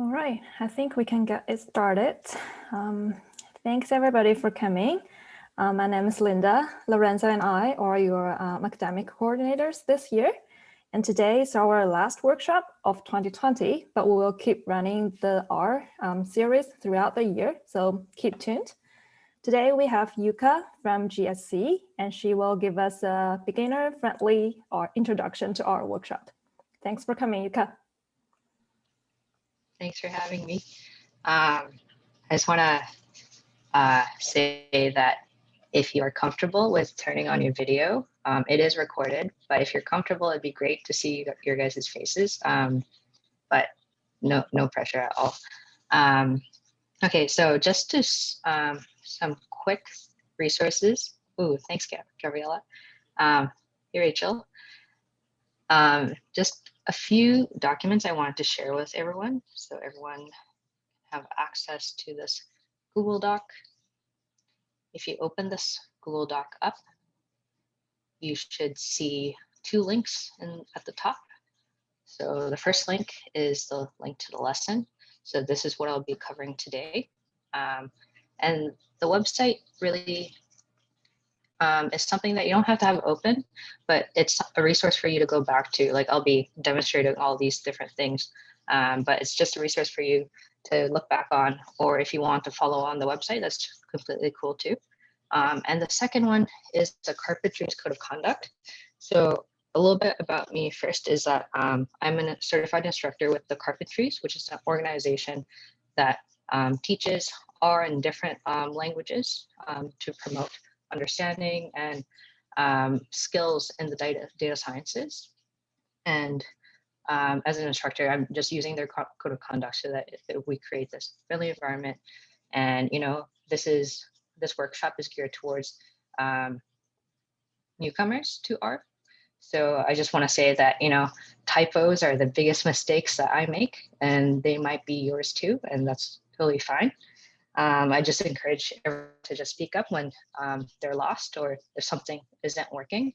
All right, I think we can get it started. Thanks everybody for coming. My name is Linda. Lorenzo and I are your academic coordinators this year. And today is our last workshop of 2020, but we will keep running the R series throughout the year, so keep tuned. Today we have Yuka from GSC, and she will give us a beginner-friendly introduction to our workshop. Thanks for coming, Yuka. Thanks for having me. I just want to say that if you are comfortable with turning on your video, it is recorded, but if you're comfortable, it'd be great to see your guys' faces, but no pressure at all. Okay, so just to some quick resources. Ooh, thanks, Gabriella. Hey, Rachel. Just a few documents I wanted to share with everyone, so everyone have access to this Google Doc. If you open this Google Doc up, you should see two links at the top. So the first link is the link to the lesson. So this is what I'll be covering today. And the website really is something that you don't have to have open, but it's a resource for you to go back to. Like I'll be demonstrating all these different things, but it's just a resource for you to look back on, or if you want to follow on the website, that's completely cool too. And the second one is the Carpentries Code of Conduct. So a little bit about me first is that I'm a certified instructor with the Carpentries, which is an organization that teaches R in different languages to promote understanding and skills in the data sciences. And as an instructor, I'm just using their code of conduct so that we create this friendly environment. And this workshop is geared towards newcomers to R. So I just want to say that typos are the biggest mistakes that I make, and they might be yours too, and that's totally fine. I just encourage everyone to just speak up when they're lost or if something isn't working.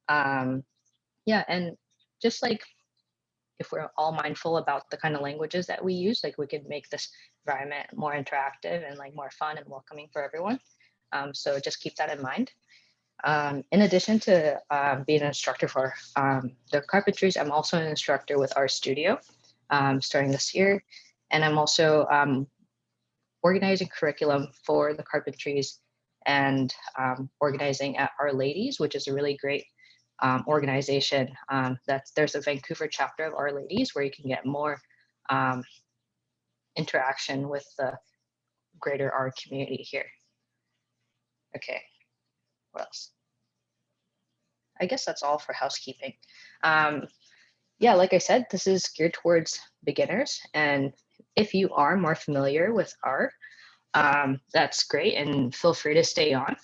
Yeah, and just like if we're all mindful about the kind of languages that we use, like we could make this environment more interactive and like more fun and welcoming for everyone. So just keep that in mind. In addition to being an instructor for the Carpentries, I'm also an instructor with RStudio starting this year. And I'm also organizing curriculum for the Carpentries and organizing at RLadies, which is a really great organization. There's a Vancouver chapter of RLadies where you can get more interaction with the greater R community here. Okay, what else? I guess that's all for housekeeping. Yeah, like I said, this is geared towards beginners, and if you are more familiar with R, that's great, and feel free to stay on.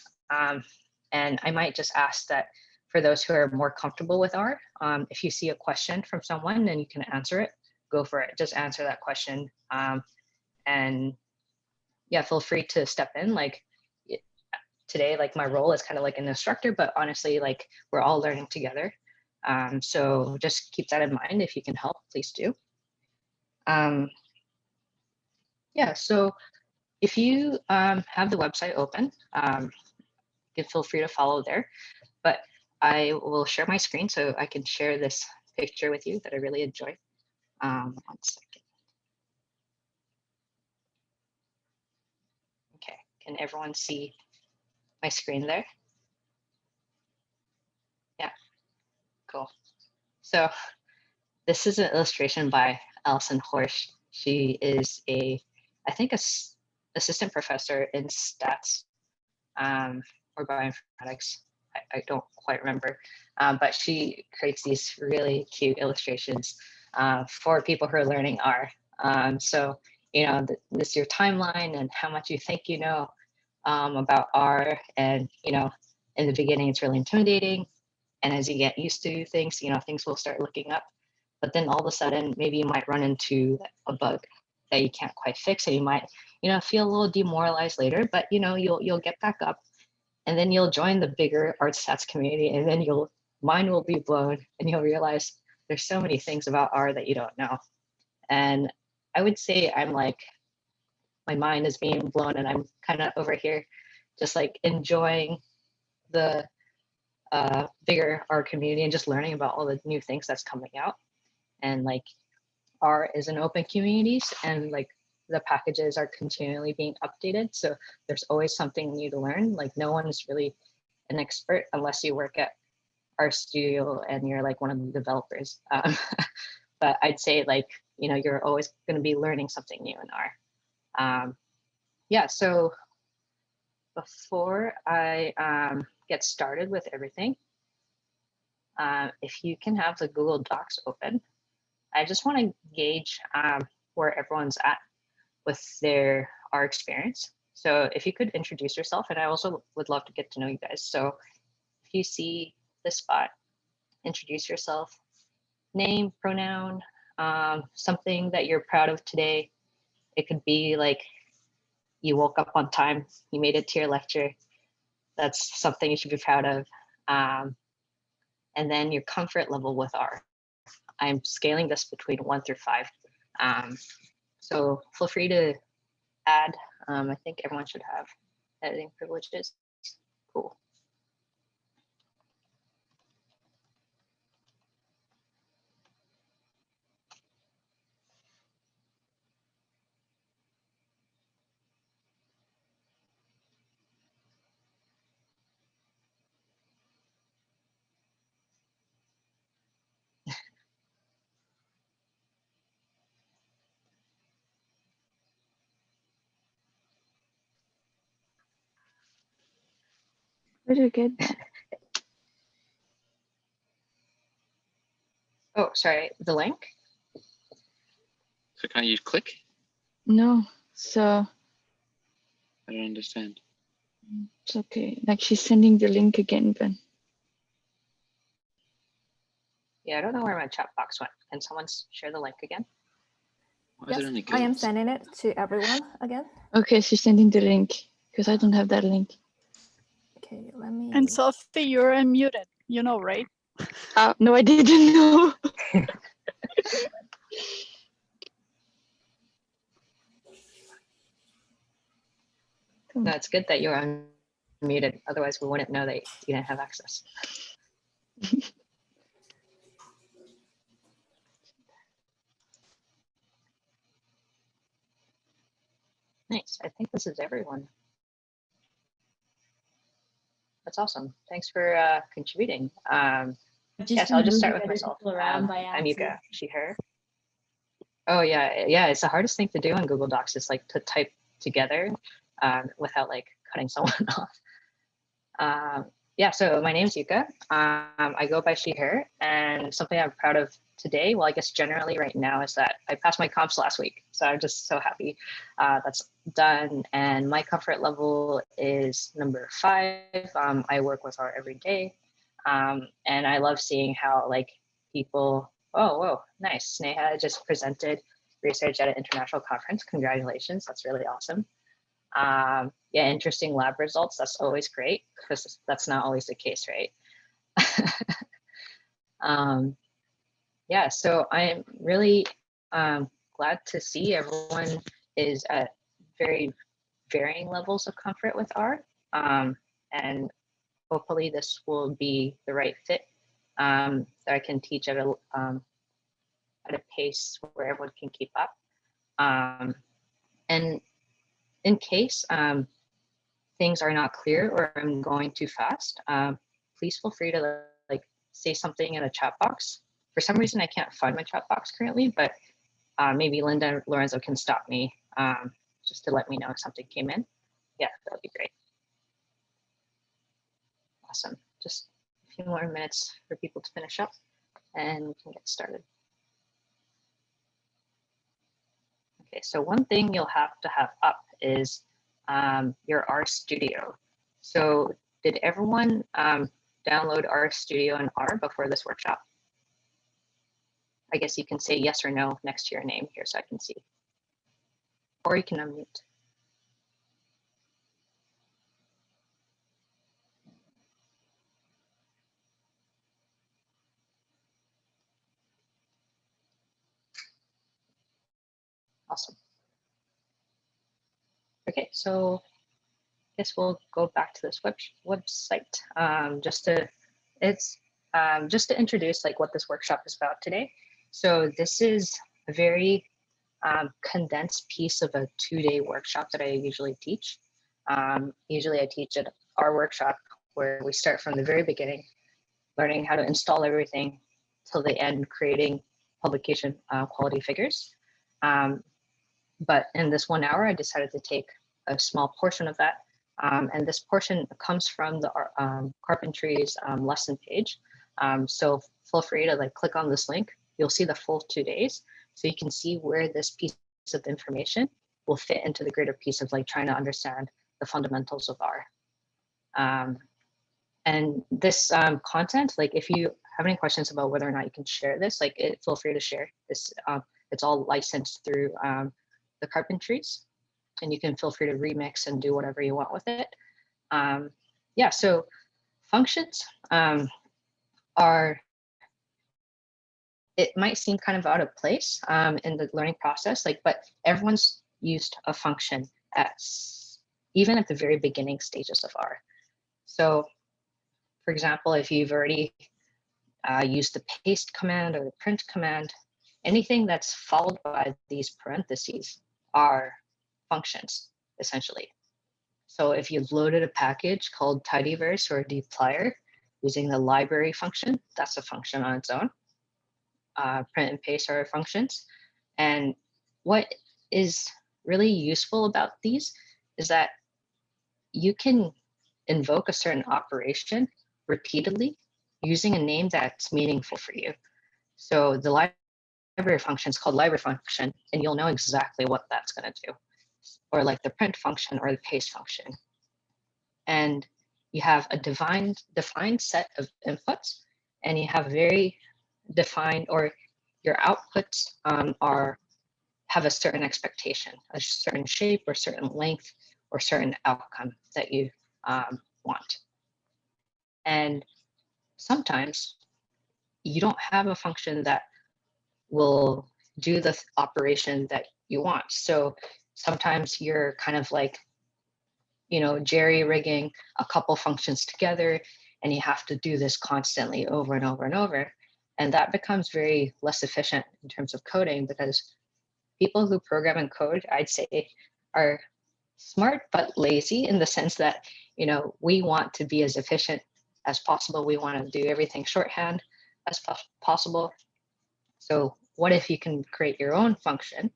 And I might just ask that for those who are more comfortable with R, if you see a question from someone and you can answer it, go for it. Just answer that question. And yeah, feel free to step in. Like today, like my role is kind of like an instructor, but honestly, like we're all learning together. So just keep that in mind. If you can help, please do. Yeah, so if you have the website open, you can feel free to follow there, but I will share my screen so I can share this picture with you that I really enjoy. 1 second. Okay, can everyone see my screen there? Yeah, cool. So this is an illustration by Alison Horsch. She is I think assistant professor in stats or bioinformatics. I don't quite remember, but she creates these really cute illustrations for people who are learning R. So, this is your timeline and how much you think you know about R. And, in the beginning, it's really intimidating. And as you get used to things, things will start looking up. But then all of a sudden, maybe you might run into a bug that you can't quite fix, and you might, feel a little demoralized later. But you'll get back up, and then you'll join the bigger art stats community, and then mind will be blown, and you'll realize there's so many things about R that you don't know. And I would say I'm like, my mind is being blown and I'm kind of over here just like enjoying the bigger R community and just learning about all the new things that's coming out. And like R is an open community and like the packages are continually being updated. So there's always something new to learn. Like no one is really an expert unless you work at RStudio and you're like one of the developers. But I'd say like, you know, you're always going to be learning something new in R. Yeah, so before I get started with everything, if you can have the Google Docs open, I just want to gauge where everyone's at with their R experience. So if you could introduce yourself, and I also would love to get to know you guys. So if you see this spot, introduce yourself, name, pronoun, something that you're proud of today. It could be like you woke up on time, you made it to your lecture. That's something you should be proud of. And then your comfort level with R. I'm scaling this between 1 through 5. So feel free to add. I think everyone should have editing privileges. Cool. Where do you get that? Oh, sorry, the link? So can't you click? No, so I don't understand. it's okay. Like she's sending the link again, but Yeah, I don't know where my chat box went. Can someone share the link again? Why is it Yes, only I am girls? sending it to everyone again. okay, she's sending the link because I don't have that link. Okay, let me. And Sophie, you're unmuted, you know, right? No, I didn't know. No, it's good that you're unmuted. Otherwise, we wouldn't know that you didn't have access. Nice. I think this is everyone. That's awesome. Thanks for contributing. Yes, I'll just start with myself. I'm Yuka, she, her. Oh yeah. It's the hardest thing to do on Google Docs is like to type together without like cutting someone off. Yeah, so my name's Yuka. I go by she, her, and something I'm proud of today, well, I guess generally right now, is that I passed my comps last week. So I'm just so happy that's done. And my comfort level is number 5. I work with art every day. And I love seeing how like people, oh, whoa, nice. Sneha just presented research at an international conference. Congratulations, that's really awesome. Yeah, interesting lab results. That's always great because that's not always the case, right? Yeah, so I'm really glad to see everyone is at very varying levels of comfort with art. And hopefully this will be the right fit that I can teach at a pace where everyone can keep up. And in case things are not clear or I'm going too fast, please feel free to like say something in a chat box. For some reason, I can't find my chat box currently, but maybe Linda or Lorenzo can stop me just to let me know if something came in. Yeah, that would be great. Awesome. Just a few more minutes for people to finish up and we can get started. Okay, so one thing you'll have to have up is your RStudio. So did everyone download RStudio and R before this workshop? I guess you can say yes or no next to your name here so I can see. Or you can unmute. Awesome. Okay, so I guess we'll go back to this website just to introduce like what this workshop is about today. So this is a very condensed piece of a 2-day workshop that I usually teach. Usually I teach at our workshop where we start from the very beginning, learning how to install everything till the end, creating publication quality figures. But in this 1 hour, I decided to take a small portion of that. And this portion comes from the Carpentries lesson page. So feel free to like click on this link. You'll see the full 2 days. So you can see where this piece of information will fit into the greater piece of like trying to understand the fundamentals of R. And this content, like if you have any questions about whether or not you can share this, like feel free to share this. It's all licensed through the Carpentries, and you can feel free to remix and do whatever you want with it. Yeah, so functions it might seem kind of out of place in the learning process, like, but everyone's used a function even at the very beginning stages of R. So for example, if you've already used the paste command or the print command, anything that's followed by these parentheses are functions, essentially. So if you've loaded a package called tidyverse or dplyr using the library function, that's a function on its own. Print and paste are functions. And what is really useful about these is that you can invoke a certain operation repeatedly using a name that's meaningful for you. So the library function is called library function, and you'll know exactly what that's going to do. Or like the print function or the paste function. And you have a defined set of inputs, and you have very defined, or your outputs have a certain expectation, a certain shape or certain length or certain outcome that you want. And sometimes you don't have a function that will do the operation that you want. So sometimes you're kind of like, jerry-rigging a couple functions together, and you have to do this constantly over and over and over. And that becomes very less efficient in terms of coding, because people who program and code, I'd say, are smart but lazy, in the sense that, we want to be as efficient as possible. We want to do everything shorthand as possible. So what if you can create your own function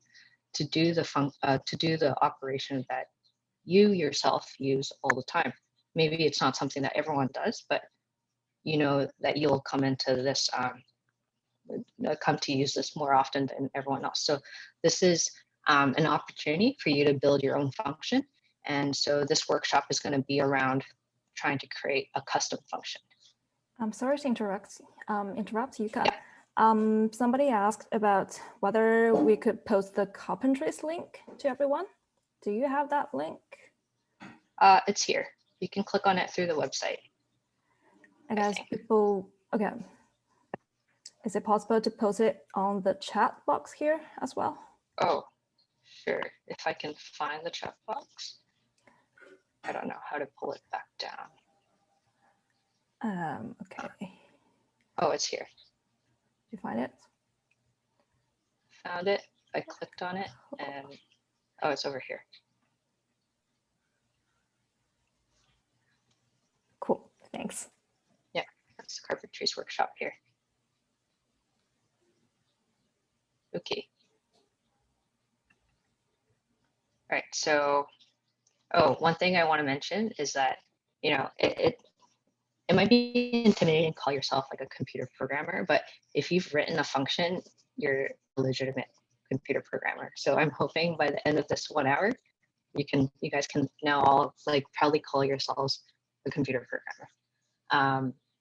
to do the operation that you yourself use all the time? Maybe it's not something that everyone does, but that you'll come into this, come to use this more often than everyone else. So this is an opportunity for you to build your own function. And so this workshop is going to be around trying to create a custom function. I'm sorry to interrupt Yuka. Yeah. Somebody asked about whether we could post the Carpentries link to everyone. Do you have that link? It's here. You can click on it through the website. I guess people, okay. Is it possible to post it on the chat box here as well? Oh, sure. If I can find the chat box. I don't know how to pull it back down. Okay. Oh, it's here. Did you find it? Found it. I clicked on it, and oh, it's over here. Cool. Thanks. Yeah, that's the Carpentries workshop here. Okay. All right. So, one thing I want to mention is that, it might be intimidating to call yourself like a computer programmer, but if you've written a function, you're a legitimate computer programmer. So I'm hoping by the end of this 1 hour, you guys can now all like proudly call yourselves a computer programmer.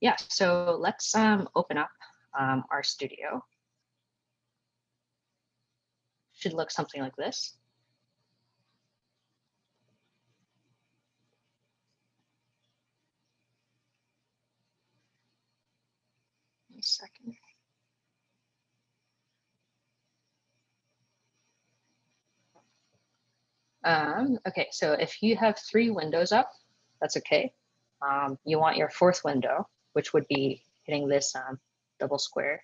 Yeah, so let's open up RStudio. Should look something like this. One second. Okay, so if you have 3 windows up, that's okay. You want your 4th window, which would be hitting this double square,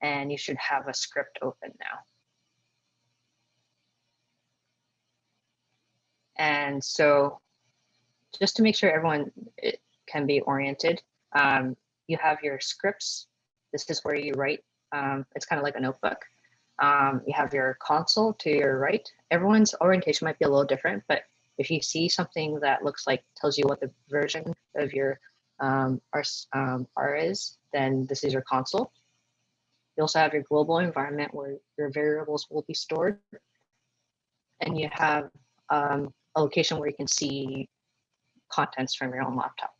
and you should have a script open now. And so just to make sure everyone can be oriented, you have your scripts. This is where you write. It's kind of like a notebook. You have your console to your right. Everyone's orientation might be a little different, but if you see something that looks like tells you what the version of your R is, then this is your console. You also have your global environment where your variables will be stored. And you have a location where you can see contents from your own laptop.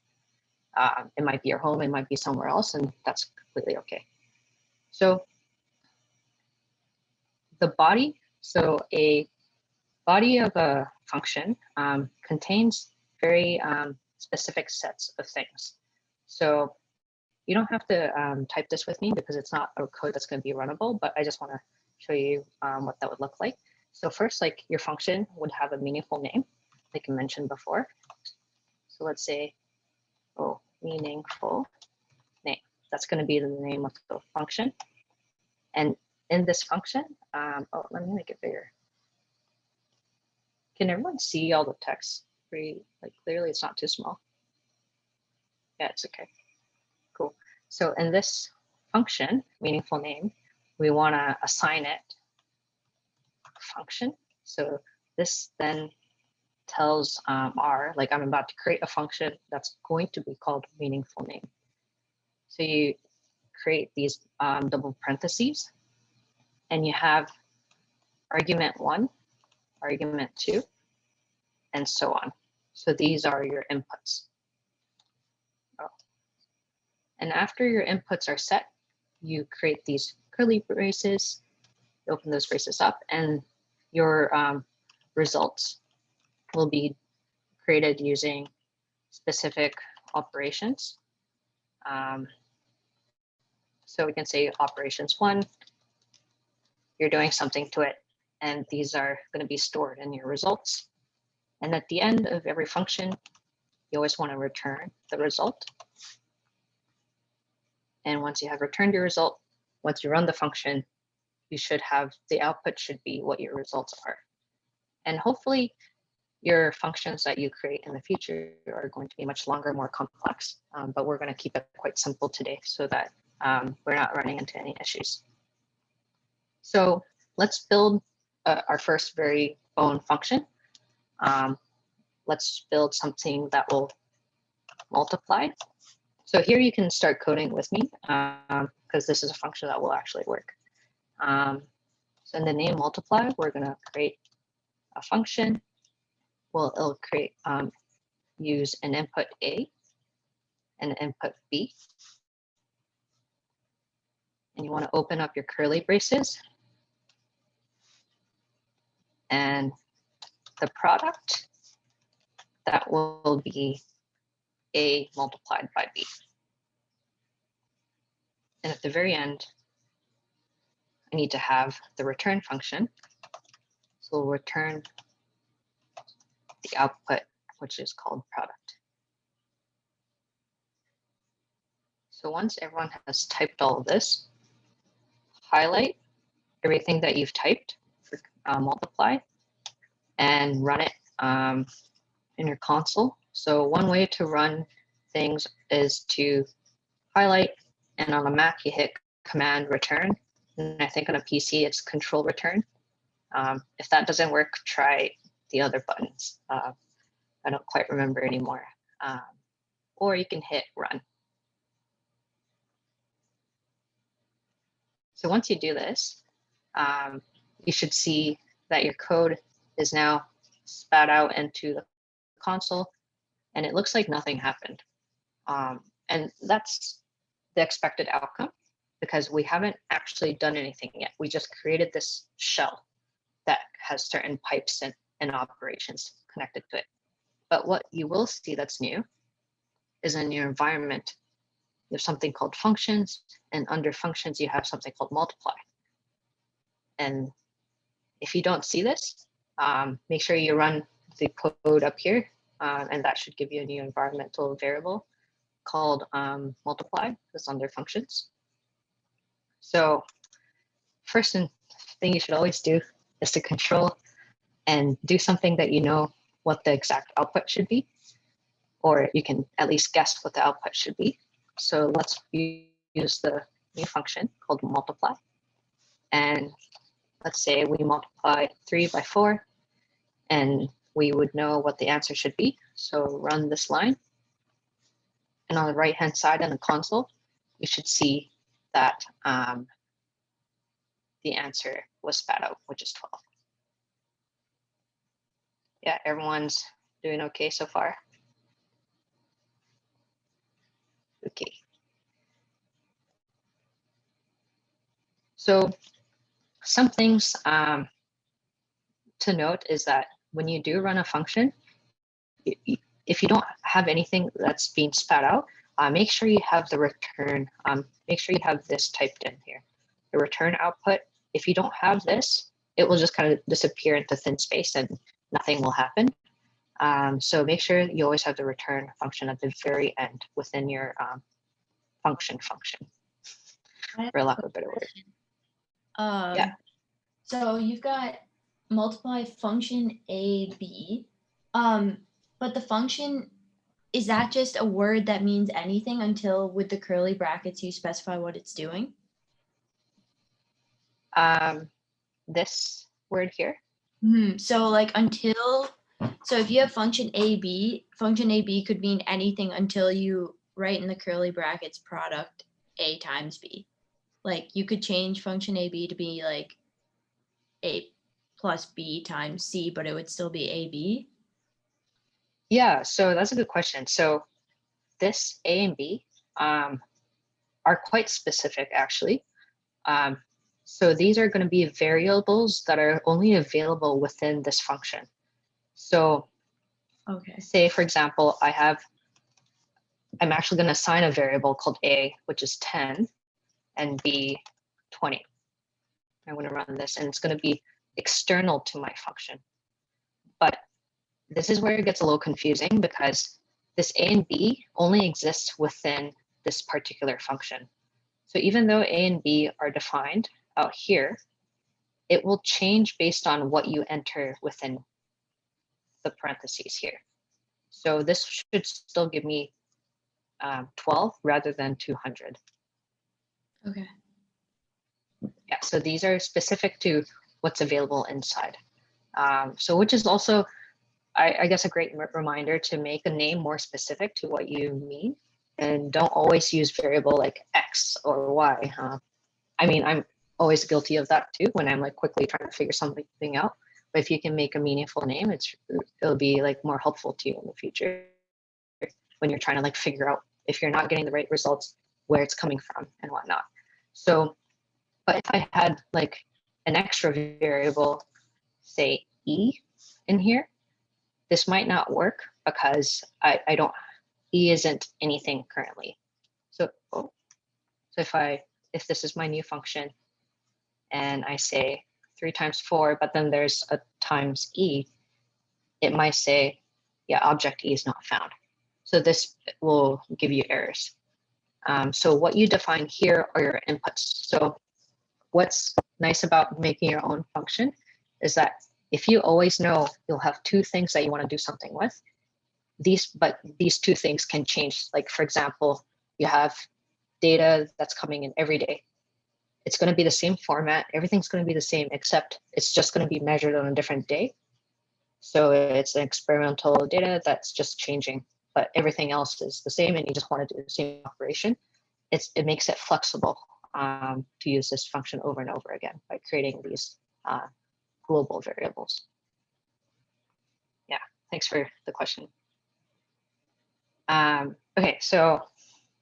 It might be your home, it might be somewhere else, and that's completely okay. So the body, so a body of a function contains very specific sets of things. So you don't have to type this with me because it's not a code that's going to be runnable, but I just want to show you what that would look like. So first, like your function would have a meaningful name, like I mentioned before. So let's say, oh, meaningful name. That's going to be the name of the function. And in this function, oh, let me make it bigger. Can everyone see all the text pretty like clearly? It's not too small. Yeah, it's okay. Cool. So in this function, meaningful name, we want to assign it function. So this then tells R, like I'm about to create a function that's going to be called meaningful name. So you create these double parentheses, and you have argument 1, argument 2, and so on. So these are your inputs. Oh. And after your inputs are set, you create these curly braces, open those braces up, and your results will be created using specific operations. So we can say operations 1, you're doing something to it, and these are going to be stored in your results. And at the end of every function, you always want to return the result. And once you have returned your result, once you run the function, you should have the output should be what your results are. And hopefully your functions that you create in the future are going to be much longer, more complex, but we're going to keep it quite simple today so that we're not running into any issues. So let's build our first very own function. Let's build something that will multiply. So here you can start coding with me because this is a function that will actually work. So in the name multiply, we're going to create a function. Well, it'll create use an input A and an input B. And you want to open up your curly braces. And the product, that will be A multiplied by B. And at the very end, I need to have the return function. So we'll return the output, which is called product. So once everyone has typed all of this, highlight everything that you've typed for multiply and run it in your console. So one way to run things is to highlight, and on a Mac you hit Command Return, and I think on a PC it's Control Return. If that doesn't work, try the other buttons. I don't quite remember anymore. Or you can hit Run. So once you do this, you should see that your code is now spat out into the console, and it looks like nothing happened. And that's the expected outcome because we haven't actually done anything yet. We just created this shell that has certain pipes and operations connected to it. But what you will see that's new is in your environment, you have something called functions, and under functions, you have something called multiply. And if you don't see this, make sure you run the code up here, and that should give you a new environmental variable called multiply. That's under functions. So first thing you should always do is to control and do something that you know what the exact output should be, or you can at least guess what the output should be. So let's use the new function called multiply. And let's say we multiply 3 by 4, and we would know what the answer should be. So run this line. And on the right-hand side in the console, you should see that the answer was spat out, which is 12. Yeah, everyone's doing okay so far? Okay. So some things to note is that when you do run a function, if you don't have anything that's being spat out, make sure you have the return, make sure you have this typed in here. The return output, if you don't have this, it will just kind of disappear into thin space and nothing will happen. So make sure you always have the return function at the very end within your function, for lack of a better word. Yeah. So you've got multiply function A, B, but the function, is that just a word that means anything until with the curly brackets you specify what it's doing? This word here. So like until, so if you have function AB could mean anything until you write in the curly brackets product A times B. Like you could change function AB to be like A plus B times C, but it would still be AB. Yeah, so that's a good question. So this A and B are quite specific actually. So these are going to be variables that are only available within this function. So Okay. say, for example, I'm actually going to assign a variable called A, which is 10, and B, 20. I'm going to run this, and it's going to be external to my function. But this is where it gets a little confusing because this A and B only exists within this particular function. So even though A and B are defined out here, it will change based on what you enter within the parentheses here. So this should still give me 12 rather than 200. Okay. Yeah, so these are specific to what's available inside. So which is also, I guess, a great reminder to make a name more specific to what you mean, and don't always use variable like X or Y. I mean, I'm always guilty of that too when I'm like quickly trying to figure something out. But if you can make a meaningful name, it'll be like more helpful to you in the future when you're trying to like figure out if you're not getting the right results, where it's coming from and whatnot. So, but if I had like an extra variable, say E in here, this might not work because I don't, E isn't anything currently. So, so if this is my new function and I say 3 times 4, but then there's a times E, it might say, yeah, object E is not found. So this will give you errors. So what you define here are your inputs. So what's nice about making your own function is that if you always know you'll have 2 things that you want to do something with, but these 2 things can change. Like for example, you have data that's coming in every day. It's going to be the same format. Everything's going to be the same, except it's just going to be measured on a different day. So it's an experimental data that's just changing, but everything else is the same and you just want to do the same operation. It makes it flexible to use this function over and over again by creating these global variables. Yeah, thanks for the question. Okay, so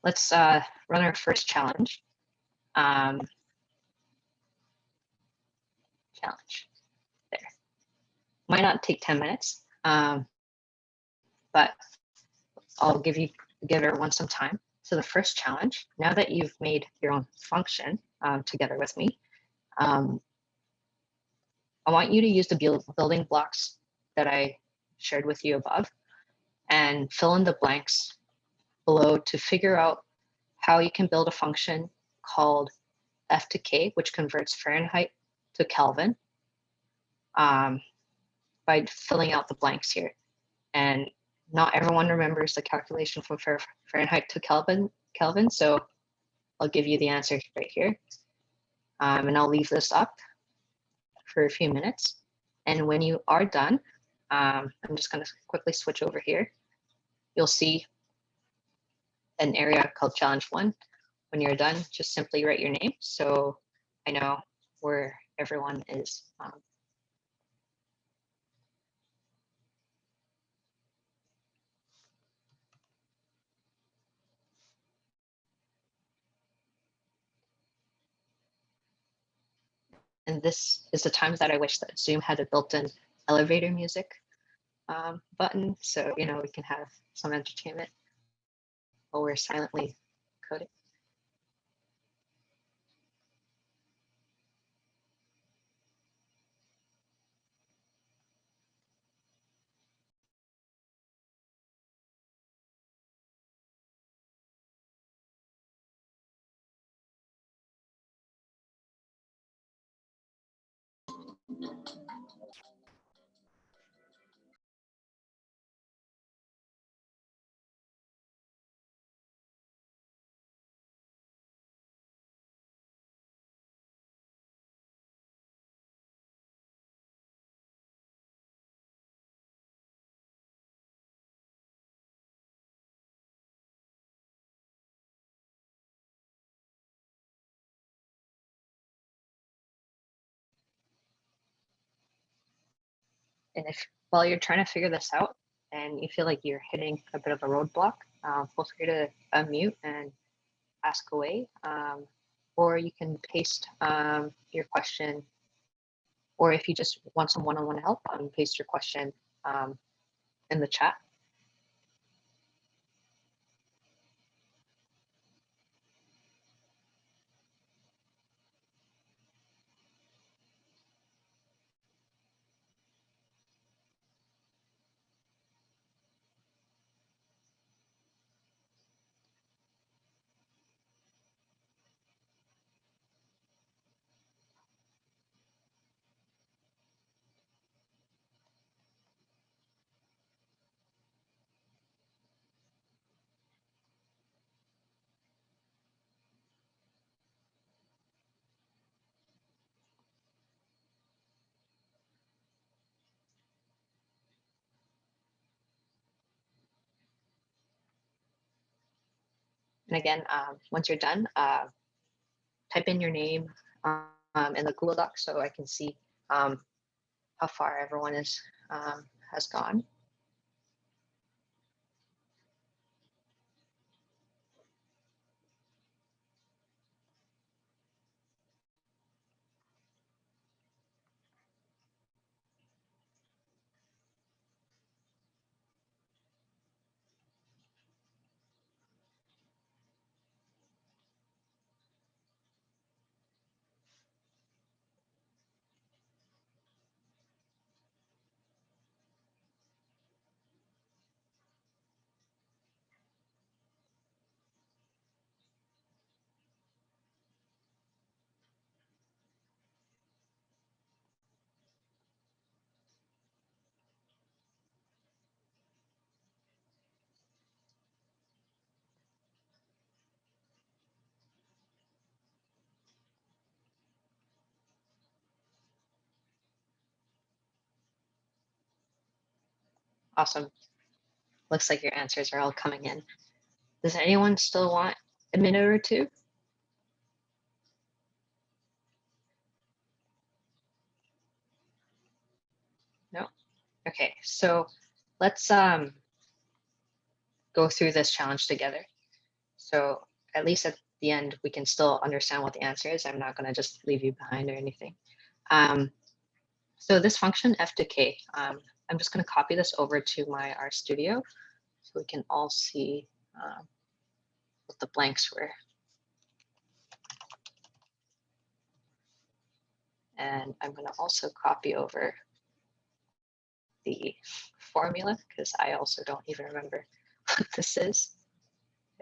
let's run our first challenge. Challenge there. Might not take 10 minutes, but I'll give everyone some time. So the first challenge, now that you've made your own function together with me, I want you to use the building blocks that I shared with you above and fill in the blanks below to figure out how you can build a function called F to K, which converts Fahrenheit to Kelvin, by filling out the blanks here. And not everyone remembers the calculation from Fahrenheit to Kelvin, so I'll give you the answer right here. And I'll leave this up for a few minutes. And when you are done, I'm just going to quickly switch over here. You'll see an area called challenge 1. When you're done, just simply write your name so I know where everyone is. And this is the times that I wish that Zoom had a built-in elevator music button, so we can have some entertainment while we're silently coding. And if while you're trying to figure this out and you feel like you're hitting a bit of a roadblock, feel free to unmute and ask away, or you can paste your question, or if you just want some one-on-one help, paste your question in the chat. And again, once you're done, type in your name in the Google Doc so I can see how far everyone has gone. Awesome. Looks like your answers are all coming in. Does anyone still want a minute or two? No? Okay, so let's go through this challenge together. So at least at the end, we can still understand what the answer is. I'm not going to just leave you behind or anything. So this function F to K, I'm just going to copy this over to my RStudio so we can all see what the blanks were. And I'm going to also copy over the formula because I also don't even remember what this is.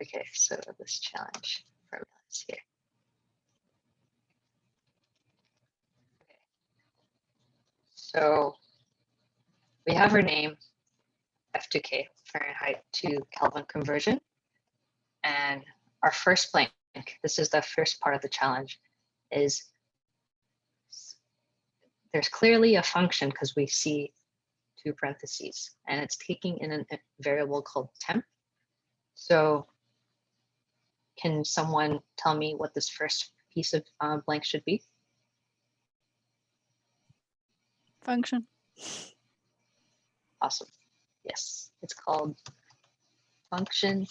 Okay, so this challenge formula is here. Okay. So we have our name, F to K, Fahrenheit to Kelvin conversion. And our first blank, this is the first part of the challenge, is there's clearly a function because we see two parentheses, and it's taking in a variable called temp. So can someone tell me what this first piece of blank should be? Function. Awesome. Yes, it's called function,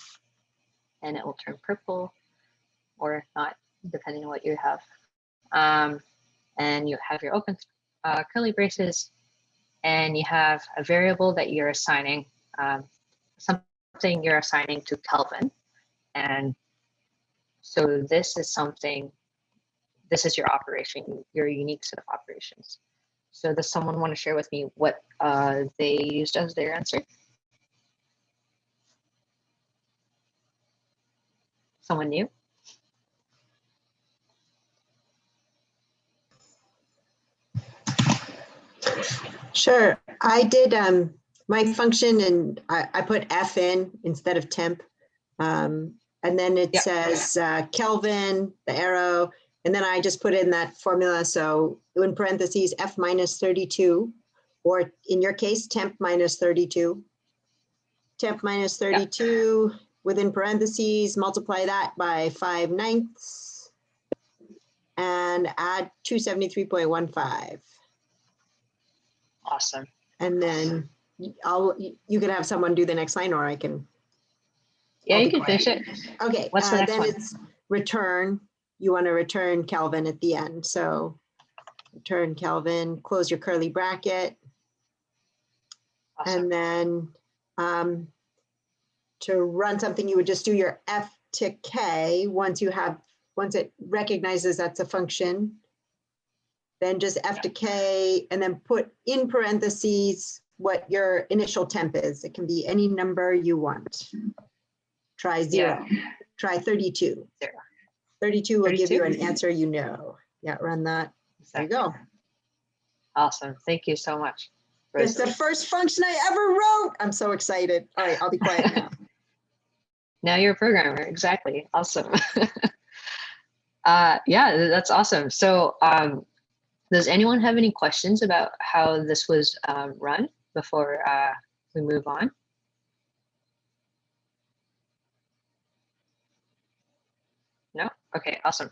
and it will turn purple or not, depending on what you have. And you have your open curly braces, and you have a variable that you're assigning, something you're assigning to Kelvin. And so this is something, this is your operation, your unique set of operations. So does someone want to share with me what they used as their answer? Someone new? Sure. I did my function and I put F in instead of temp. And then it says Kelvin, the arrow, and then I just put in that formula. So in parentheses, F minus 32, or in your case, temp minus 32. Temp minus 32 within parentheses, multiply that by 5/9 and add 273.15. Awesome. And then you can have someone do the next line, or I can. Yeah, I'll you be can finish it. Okay. What's the next then one? It's return. You want to return Kelvin at the end. So return Kelvin, close your curly bracket. Awesome. And then to run something, you would just do your F to K once it recognizes that's a function. Then just F to K, and then put in parentheses what your initial temp is. It can be any number you want. Try 0. Try 32. 0. 32 will give 32? you an answer you know. Yeah, run that. There you go. Awesome. Thank you so much. It's the first function I ever wrote. I'm so excited. All right, I'll be quiet now. Now you're a programmer. Exactly. Awesome. Yeah, that's awesome. So does anyone have any questions about how this was run before we move on? No? Okay, awesome.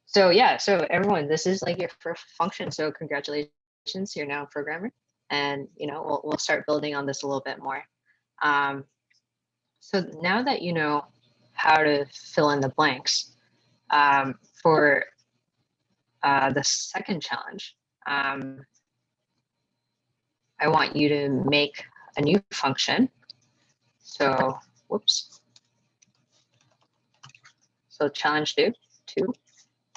So yeah, so everyone, this is like your first function. So congratulations, you're now a programmer. And we'll start building on this a little bit more. So now that you know how to fill in the blanks, for the second challenge, I want you to make a new function. So, whoops. So challenge 2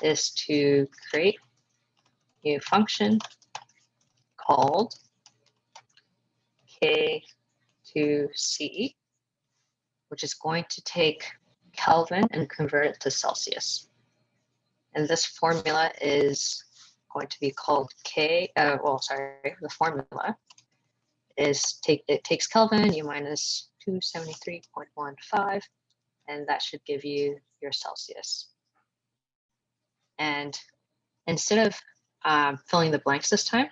is to create a function called K2C, which is going to take Kelvin and convert it to Celsius. And this formula is going to be called the formula is it takes Kelvin, you minus 273.15, and that should give you your Celsius. And instead of filling the blanks this time,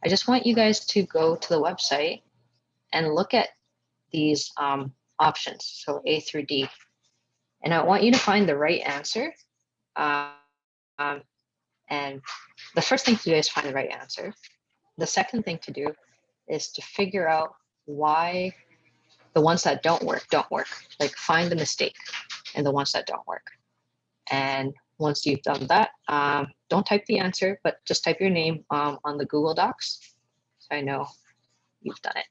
I just want you guys to go to the website and look at these options, so A through D. And I want you to find the right answer. And the first thing to do is find the right answer. The second thing to do is to figure out why the ones that don't work. Like find the mistake in the ones that don't work. And once you've done that, don't type the answer, but just type your name on the Google Docs, so I know you've done it.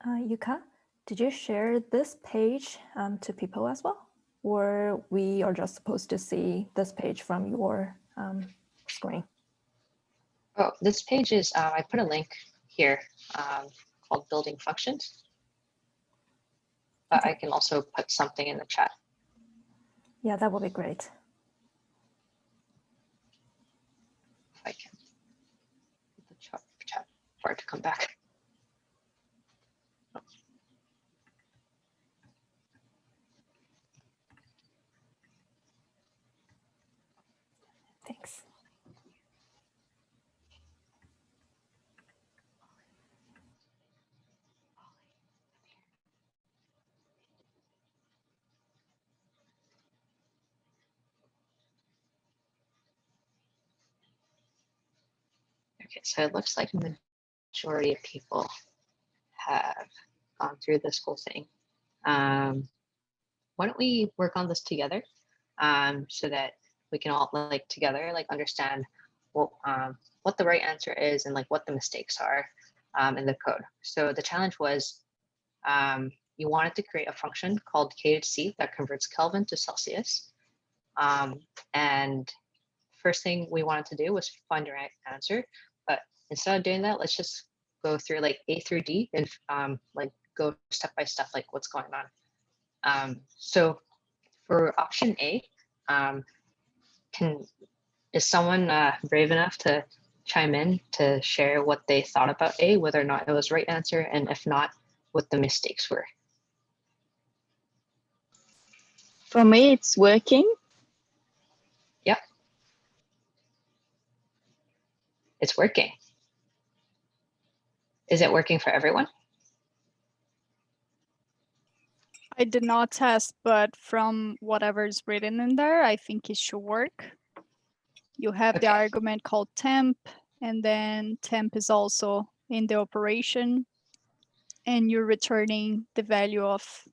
Yuka, did you share this page to people as well? Or we are just supposed to see this page from your screen? Oh, this page is, I put a link here called Building Functions. But Okay. I can also put something in the chat. Yeah, that would be great. If I can. The chat for it to come back. Thanks. Okay, so it looks like the majority of people have gone through this whole thing. Why don't we work on this together so that we can all like together like understand what the right answer is and like what the mistakes are in the code. So the challenge was you wanted to create a function called K/C that converts Kelvin to Celsius. And first thing we wanted to do was find the right answer. But instead of doing that, let's just go through like A through D and like go step by step, like what's going on. So for option A, is someone brave enough to chime in to share what they thought about A, whether or not it was the right answer, and if not, what the mistakes were? For me, it's working. Yep. It's working. Is it working for everyone? I did not test, but from whatever's written in there, I think it should work. You have the Okay. argument called temp, and then temp is also in the operation, and you're returning the value of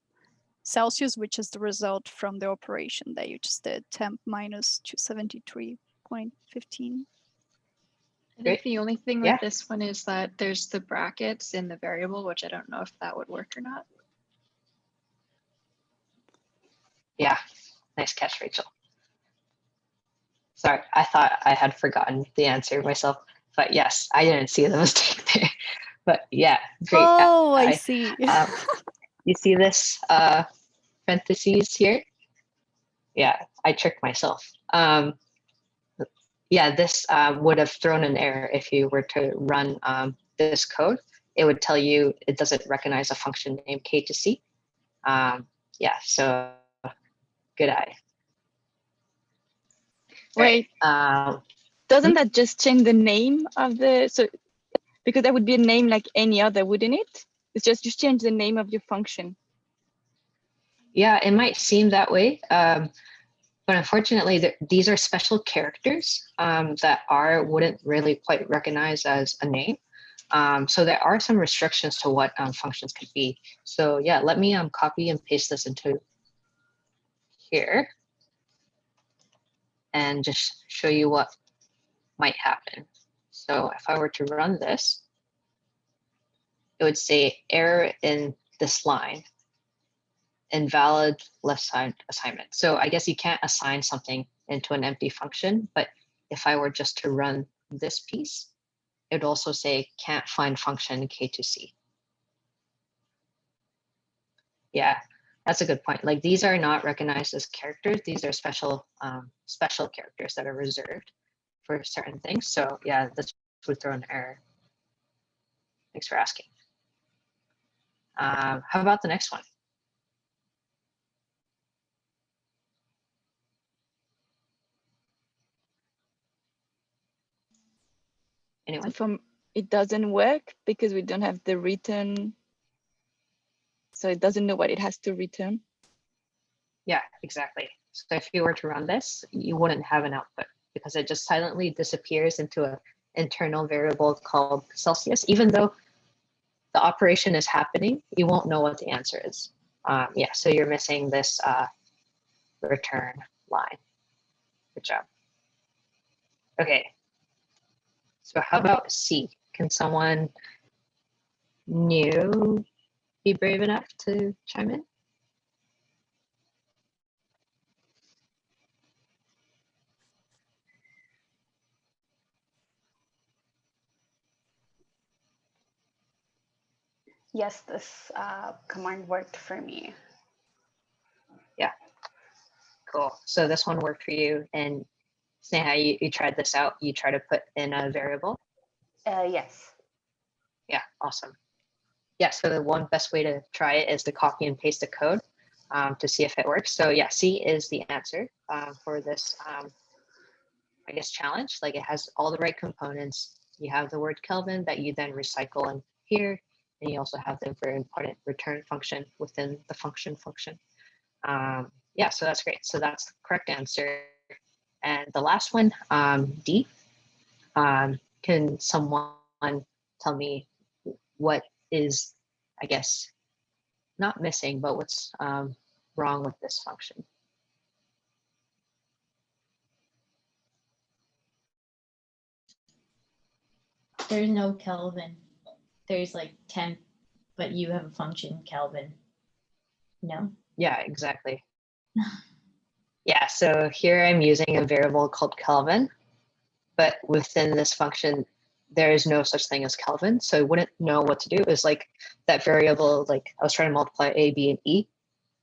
Celsius, which is the result from the operation that you just did, temp minus 273.15. I Great. think the only thing Yeah. with this one is that there's the brackets in the variable, which I don't know if that would work or not. Yeah, nice catch, Rachel. Sorry, I thought I had forgotten the answer myself, but yes, I didn't see the mistake there. But yeah, great. Oh, I see. You see this parentheses here? Yeah, I tricked myself. Yeah, this would have thrown an error if you were to run this code. It would tell you it doesn't recognize a function named K/C. Yeah, so good eye. Wait, doesn't that just change the name of because that would be a name like any other, wouldn't it? It's just you change the name of your function. Yeah, it might seem that way, but unfortunately, these are special characters that R wouldn't really quite recognize as a name. So there are some restrictions to what functions could be. So yeah, let me copy and paste this into here and just show you what might happen. So if I were to run this, it would say error in this line, invalid left side assignment. So I guess you can't assign something into an empty function, but if I were just to run this piece, it would also say can't find function K/C. Yeah, that's a good point. Like these are not recognized as characters. These are special characters that are reserved for certain things. So yeah, this would throw an error. Thanks for asking. How about the next one? Anyone? It doesn't work because we don't have the return. So it doesn't know what it has to return. Yeah, exactly. So if you were to run this, you wouldn't have an output because it just silently disappears into an internal variable called Celsius. Even though the operation is happening, you won't know what the answer is. Yeah, so you're missing this return line. Good job. Okay. So how about C? Can someone new be brave enough to chime in? Yes, this command worked for me. Yeah, cool. So this one worked for you. And Sneha, you tried this out. You try to put in a variable. Yes. Yeah, awesome. Yeah, so the one best way to try it is to copy and paste the code to see if it works. So yeah, C is the answer for this, I guess, challenge. Like it has all the right components. You have the word Kelvin that you then recycle in here, and you also have the very important return function within the function. Yeah, so that's great. So that's the correct answer. And the last one, D, can someone tell me what is, I guess, not missing, but what's wrong with this function? There's no Kelvin. There's like temp, but you have a function Kelvin. No? Yeah, exactly. Yeah, so here I'm using a variable called Kelvin, but within this function, there is no such thing as Kelvin. So I wouldn't know what to do. It's like that variable, like I was trying to multiply A, B, and E.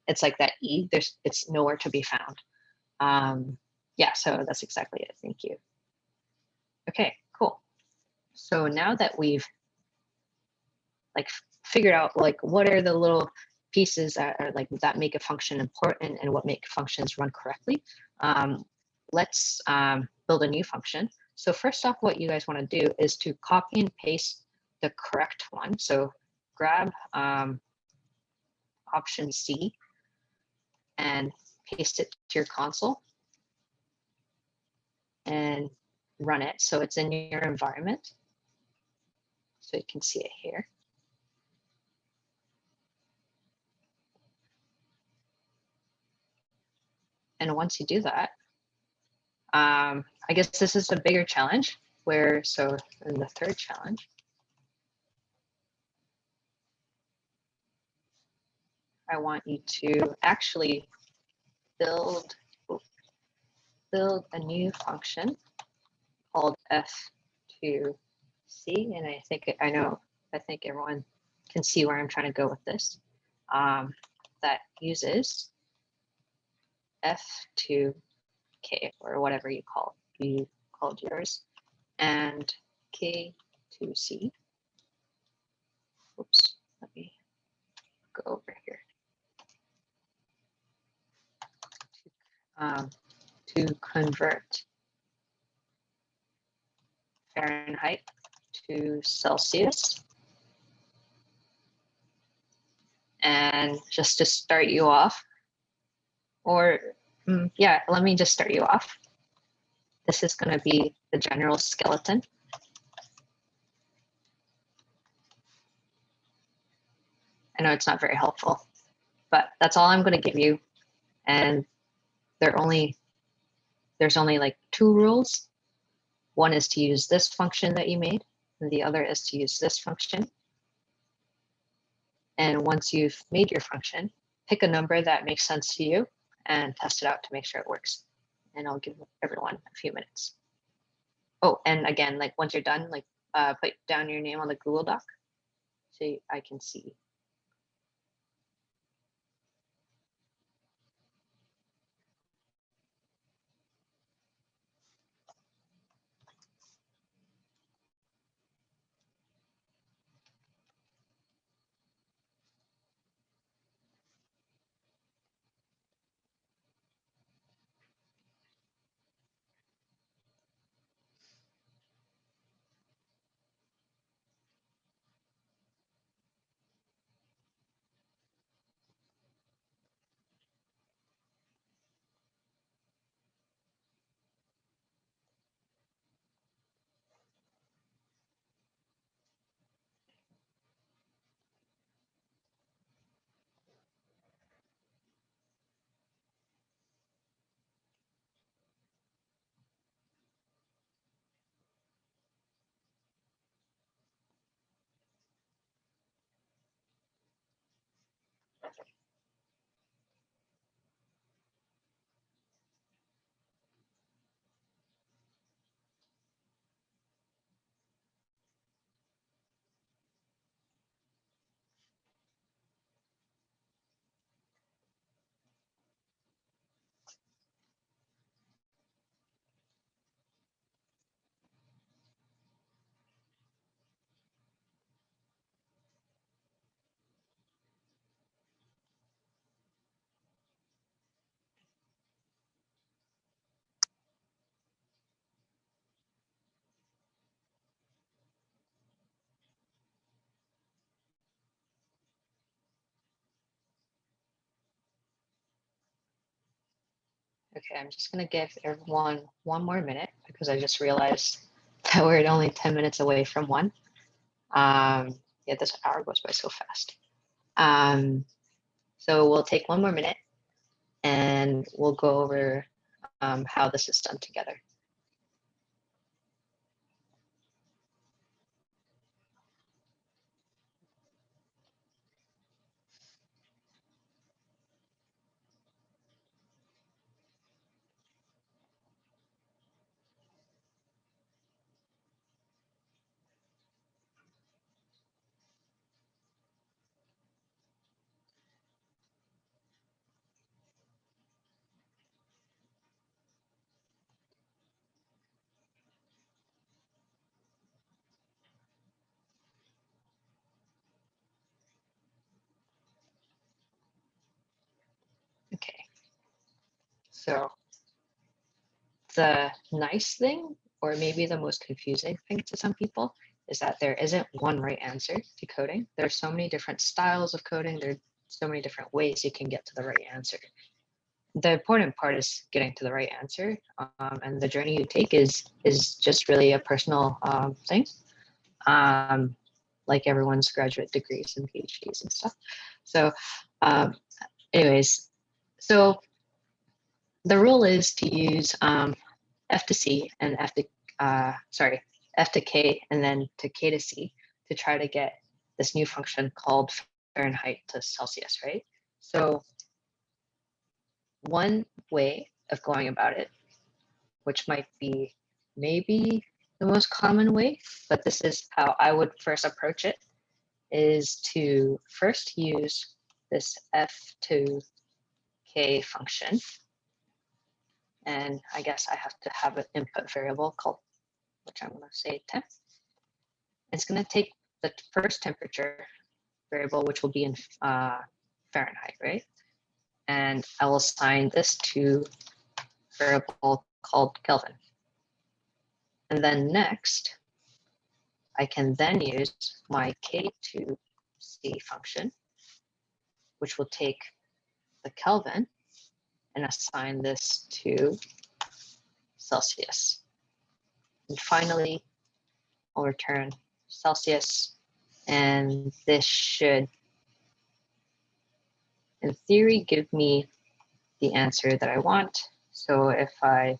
It's like that E, it's nowhere to be found. Yeah, so that's exactly it. Thank you. Okay, cool. So now that we've like figured out like what are the little pieces that are like that make a function important and what make functions run correctly, let's build a new function. So first off, what you guys want to do is to copy and paste the correct one. So grab option C and paste it to your console and run it so it's in your environment. So you can see it here. And once you do that, I guess this is a bigger challenge where, so in the third challenge, I want you to actually build a new function called F2C. And I think everyone can see where I'm trying to go with this. That uses F2K or whatever you called yours, and K2C. Oops, let me go over here. To convert Fahrenheit to Celsius. And just to start you off, or yeah, let me just start you off. This is going to be the general skeleton. I know it's not very helpful, but that's all I'm going to give you. And there's only like 2 rules. One is to use this function that you made, and the other is to use this function. And once you've made your function, pick a number that makes sense to you and test it out to make sure it works. And I'll give everyone a few minutes. Oh, and again, like once you're done, like put down your name on the Google Doc so I can see. Okay, I'm just gonna give everyone one more minute because I just realized that we're only 10 minutes away from 1. Yeah, this hour goes by so fast. So we'll take 1 more minute and we'll go over how this is done together. Okay, so the nice thing, or maybe the most confusing thing to some people, is that there isn't one right answer to coding. There are so many different styles of coding. There are so many different ways you can get to the right answer. The important part is getting to the right answer, and the journey you take is just really a personal thing, like everyone's graduate degrees and PhDs and stuff. So anyways, so the rule is to use F to C and F to K and then to K to C to try to get this new function called Fahrenheit to Celsius, right? So one way of going about it, which might be maybe the most common way, but this is how I would first approach it, is to first use this F to K function. And I guess I have to have an input variable called, which I'm going to say temp. It's going to take the first temperature variable, which will be in Fahrenheit, right? And I will assign this to a variable called Kelvin. And then next, I can then use my K to C function, which will take the Kelvin and assign this to Celsius. And finally, I'll return Celsius, and this should, in theory, give me the answer that I want. So if I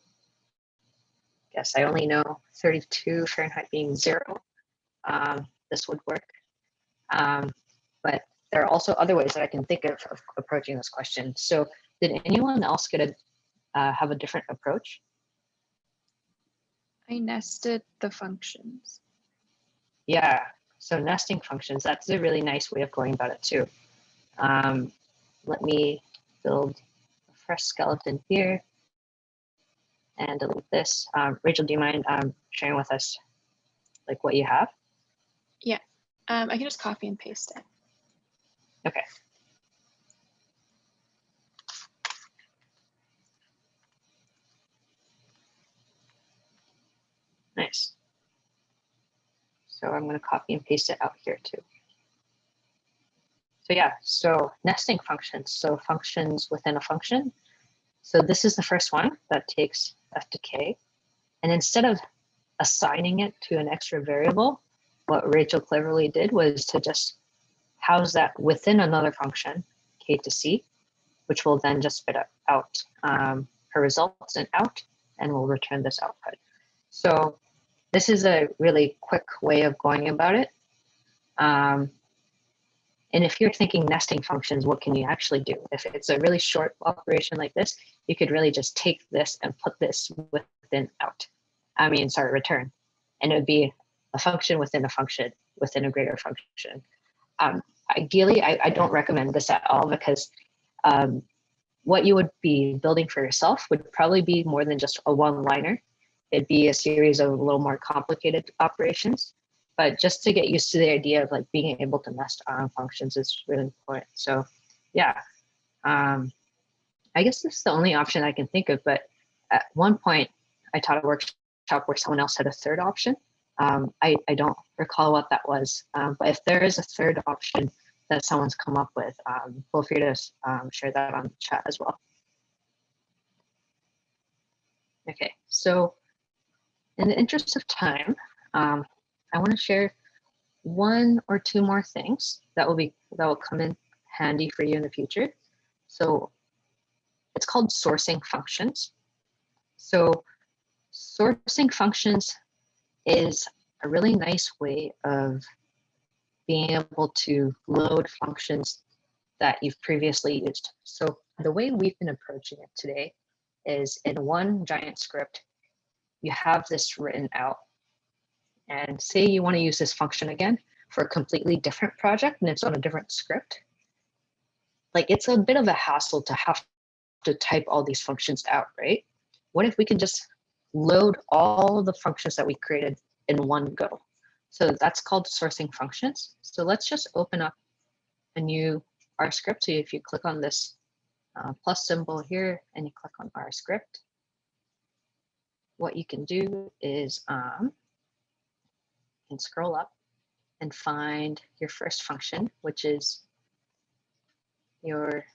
guess I only know 32 Fahrenheit being 0, this would work. But there are also other ways that I can think of approaching this question. So did anyone else get have a different approach? I nested the functions. Yeah, so nesting functions, that's a really nice way of going about it too. Let me build a fresh skeleton here and delete this. Rachel, do you mind sharing with us like what you have? Yeah, I can just copy and paste it. Okay. Nice. So I'm going to copy and paste it out here too. So yeah, so nesting functions, so functions within a function. So this is the first one that takes F to K. And instead of assigning it to an extra variable, what Rachel cleverly did was to just house that within another function, K to C, which will then just spit out her results and out, and will return this output. So this is a really quick way of going about it. And if you're thinking nesting functions, what can you actually do? If it's a really short operation like this, you could really just take this and put this within return. And it would be a function within a function within a greater function. Ideally, I don't recommend this at all because what you would be building for yourself would probably be more than just a one-liner. It'd be a series of a little more complicated operations. But just to get used to the idea of like being able to nest functions is really important. So yeah, I guess this is the only option I can think of. But at one point, I taught a workshop where someone else had a third option. I don't recall what that was. But if there is a third option that someone's come up with, feel free to share that on the chat as well. Okay, so in the interest of time, I want to share one or two more things that will come in handy for you in the future. So it's called sourcing functions. So sourcing functions is a really nice way of being able to load functions that you've previously used. So the way we've been approaching it today is in one giant script, you have this written out. And say you want to use this function again for a completely different project and it's on a different script. Like it's a bit of a hassle to have to type all these functions out, right? What if we can just load all the functions that we created in one go? So that's called sourcing functions. So let's just open up a new R script. So if you click on this plus symbol here and you click on R script, what you can do is you can scroll up and find your first function, which is your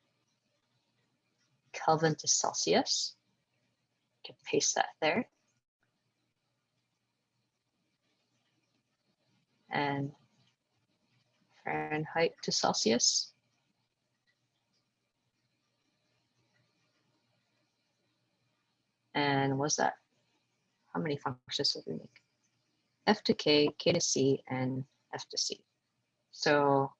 Kelvin to Celsius. You can paste that there. And Fahrenheit to Celsius. And what's that? How many functions did we make? F to K, K to C, and F to C. So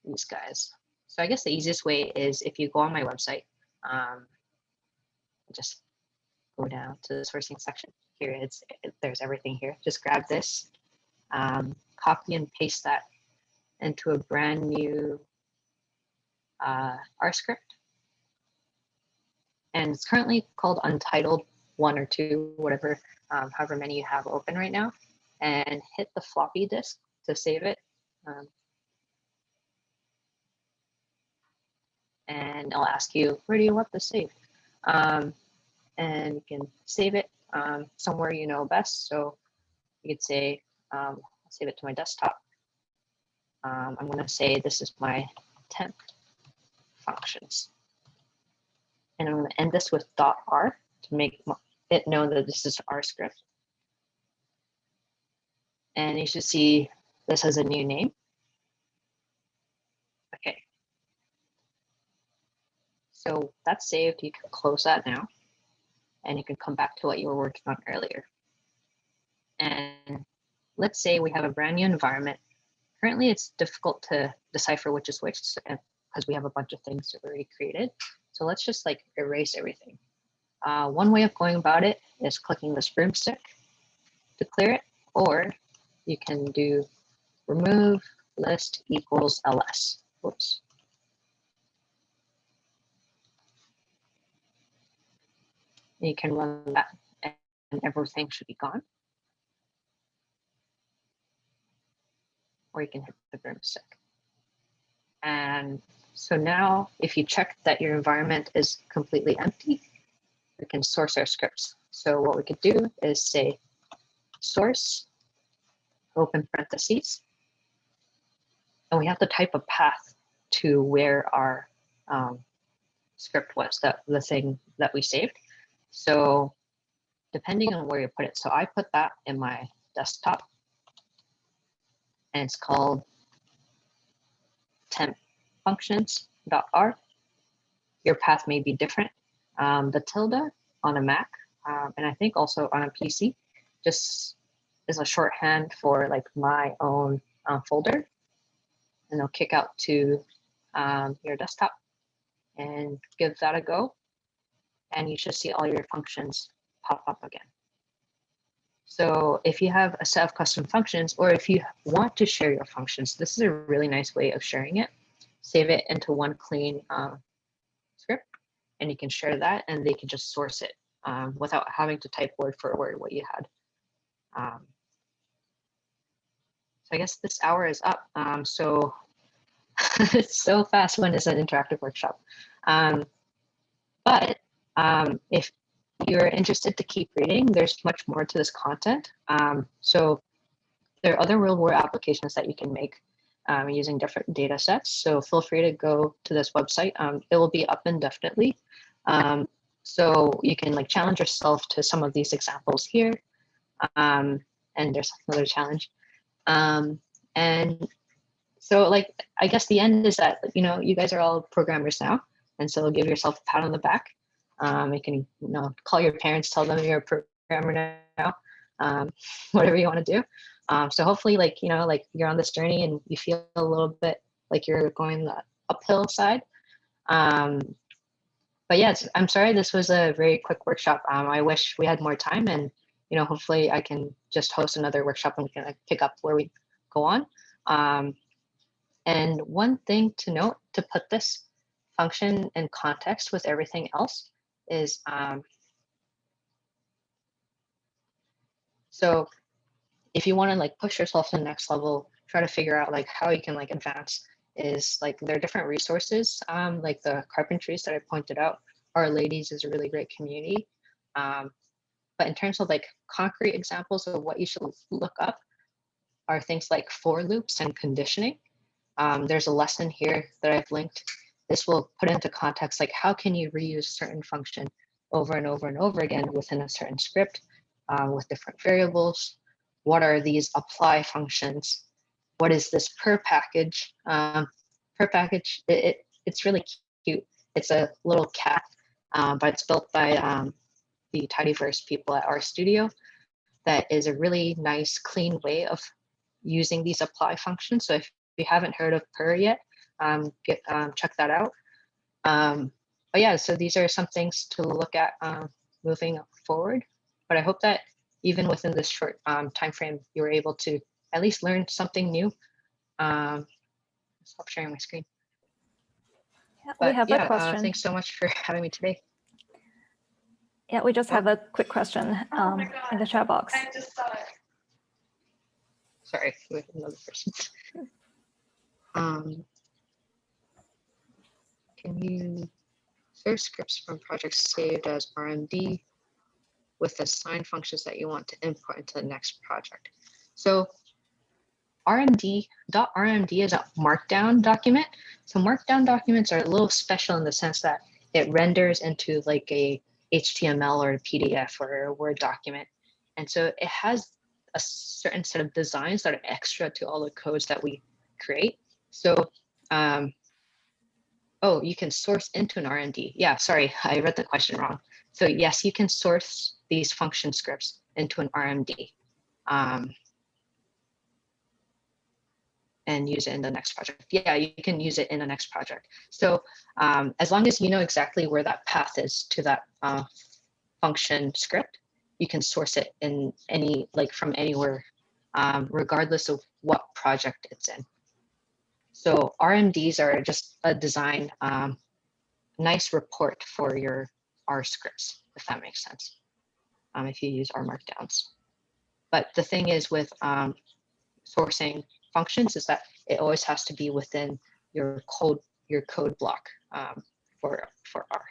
these guys. So I guess the easiest way is if you go on my website, just go down to the sourcing section. Here there's everything here. Just grab this, copy and paste that into a brand new R script. And it's currently called Untitled 1 or 2, whatever, however many you have open right now, and hit the floppy disk to save it. And I'll ask you, where do you want this saved? And you can save it somewhere you know best. So you could say, I'll save it to my desktop. I'm going to say this is my temp functions. And I'm going to end this with .r to make it know that this is R script. And you should see this has a new name. Okay. So that's saved. You can close that now. And you can come back to what you were working on earlier. And let's say we have a brand new environment. Currently, it's difficult to decipher which is which because we have a bunch of things already created. So let's just like erase everything. One way of going about it is clicking this broomstick to clear it, or you can do remove list equals ls. Whoops. You can run that and everything should be gone. Or you can hit the broomstick. And so now if you check that your environment is completely empty, we can source our scripts. So what we could do is say source, open parentheses, and we have to type a path to where our script was, the thing that we saved. So depending on where you put it, so I put that in my desktop, and it's called temp functions.r. Your path may be different. The tilde on a Mac, and I think also on a PC, just is a shorthand for like my own folder, and they'll kick out to your desktop and give that a go, and you should see all your functions pop up again. So if you have a set of custom functions, or if you want to share your functions, this is a really nice way of sharing it. Save it into one clean script, and you can share that, and they can just source it without having to type word for word what you had. So I guess this hour is up. So it's so fast when it's an interactive workshop. But if you're interested to keep reading, there's much more to this content. So there are other real world applications that you can make using different data sets. So feel free to go to this website. It will be up indefinitely. So you can like challenge yourself to some of these examples here. And there's another challenge. And so like, I guess the end is that, you know, you guys are all programmers now. And so give yourself a pat on the back. You can, you know, call your parents, tell them you're a programmer now, whatever you want to do. So hopefully, like, you know, like you're on this journey and you feel a little bit like you're going the uphill side. But yeah, I'm sorry, this was a very quick workshop. I wish we had more time, and, you know, hopefully I can just host another workshop and we can like pick up where we go on. And one thing to note to put this function in context with everything else is, so if you want to like push yourself to the next level, try to figure out like how you can like advance, is like there are different resources, like the Carpentries that I pointed out. RLadies is a really great community. But in terms of like concrete examples of what you should look up are things like for loops and conditioning. There's a lesson here that I've linked. This will put into context like how can you reuse certain function over and over and over again within a certain script with different variables. What are these apply functions? What is this per package? Per package, it's really cute. It's a little cat, but it's built by the Tidyverse people at RStudio. That is a really nice, clean way of using these apply functions. So if you haven't heard of per yet, check that out. But yeah, so these are some things to look at moving forward. But I hope that even within this short time frame, you were able to at least learn something new. Stop sharing my screen. Yeah, but we have yeah, a question. Thanks so much for having me today. Yeah, we just have a quick question in the chat box. I just saw it. Sorry, we have another person. Can you share scripts from projects saved as RMD with assigned functions that you want to import into the next project? So RMD is a markdown document. So markdown documents are a little special in the sense that it renders into like a HTML or a PDF or a Word document. And so it has a certain set of designs that are extra to all the codes that we create. So, oh, you can source into an RMD. Yeah, sorry, I read the question wrong. So yes, you can source these function scripts into an RMD. And use it in the next project. Yeah, you can use it in the next project. So as long as you know exactly where that path is to that function script, you can source it in any, like from anywhere, regardless of what project it's in. So RMDs are just a design, nice report for your R scripts, if that makes sense, if you use R markdowns. But the thing is with sourcing functions is that it always has to be within your code block for R.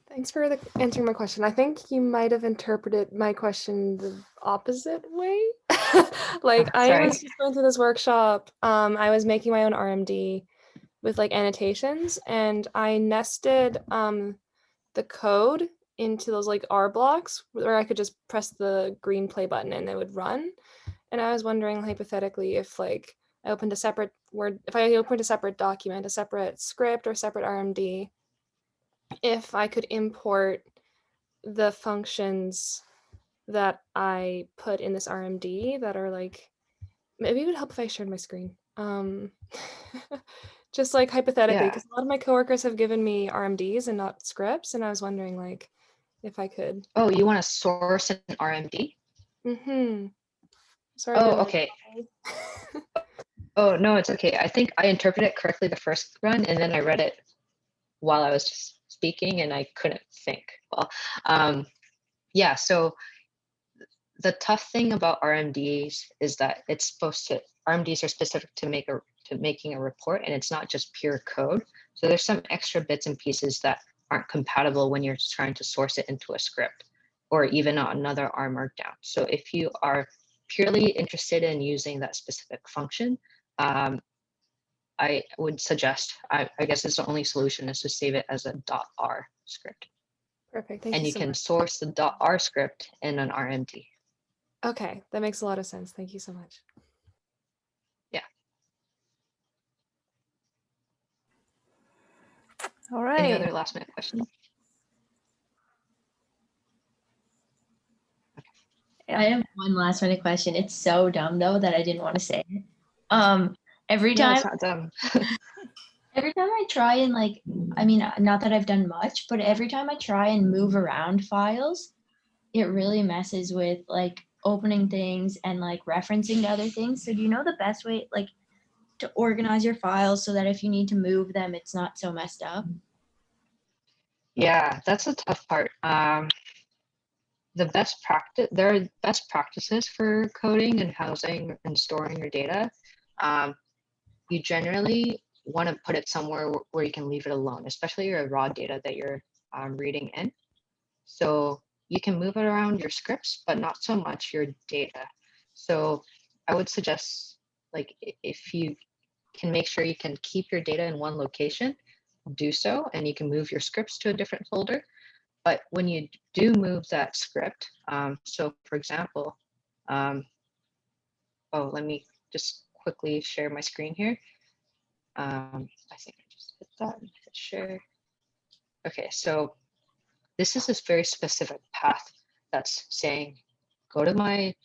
Thanks for answering my question. I think you might have interpreted my question the opposite way. Like I was just going through this workshop. I was making my own RMD with like annotations, and I nested the code into those like R blocks where I could just press the green play button and it would run. And I was wondering hypothetically if like I opened a separate Word, if I opened a separate document, a separate script or separate RMD, if I could import the functions that I put in this RMD that are like, maybe it would help if I shared my screen. Just like hypothetically, because a lot of my coworkers have given me RMDs and not scripts, and I was wondering like if I could. Oh, you want to source an RMD? Mm-hmm. Sorry. Oh, okay. Oh, no, it's okay. I think I interpreted it correctly the first run, and then I read it while I was just speaking, and I couldn't think. Well, yeah, so the tough thing about RMDs is that it's supposed to, RMDs are specific to making a report, and it's not just pure code. So there's some extra bits and pieces that aren't compatible when you're trying to source it into a script or even another R markdown. So if you are purely interested in using that specific function, I would suggest, I guess it's the only solution, is to save it as a .r script. Perfect. Thank And you you so can much. source the .r script in an RMD. Okay, that makes a lot of sense. Thank you so much. All right. Any other last minute questions? Yeah. I have one last minute question. It's so dumb though that I didn't want to say it. Every No, time it's not dumb. every time I try and like, I mean, not that I've done much, but every time I try and move around files, it really messes with like opening things and like referencing to other things. So do you know the best way like to organize your files so that if you need to move them, it's not so messed up? Yeah, that's a tough part. The best practice, there are best practices for coding and housing and storing your data. You generally want to put it somewhere where you can leave it alone, especially your raw data that you're reading in. So you can move it around your scripts, but not so much your data. So I would suggest, like, if you can make sure you can keep your data in one location, do so, and you can move your scripts to a different folder. But when you do move that script, so for example, oh, let me just quickly share my screen here. I think I just hit that and hit share. Okay, so this is this very specific path that's saying, go to my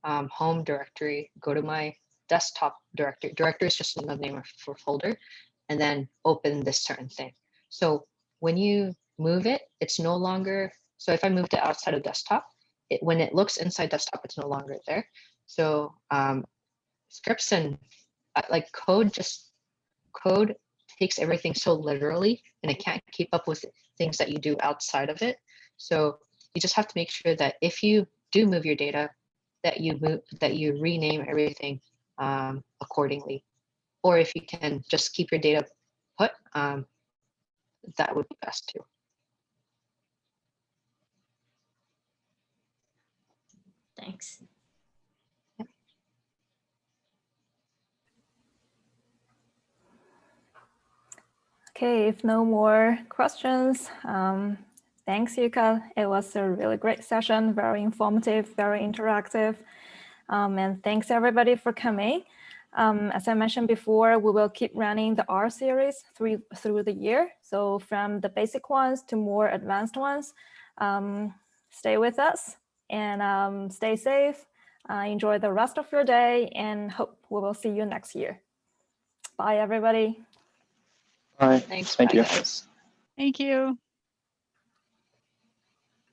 home directory, go to my desktop directory. Directory is just another name for folder, and then open this certain thing. So when you move it, it's no longer, so if I moved it outside of desktop, when it looks inside desktop, it's no longer there. So scripts and like code takes everything so literally, and it can't keep up with things that you do outside of it. So you just have to make sure that if you do move your data, that you rename everything accordingly. Or if you can just keep your data put, that would be best too. Thanks. Okay, if no more questions, thanks, Yuka. It was a really great session, very informative, very interactive. And thanks everybody for coming. As I mentioned before, we will keep running the R series through the year. So from the basic ones to more advanced ones, stay with us and stay safe. Enjoy the rest of your day and hope we will see you next year. Bye, everybody. Bye. Thanks. Thank Bye, you. guys. Thank you.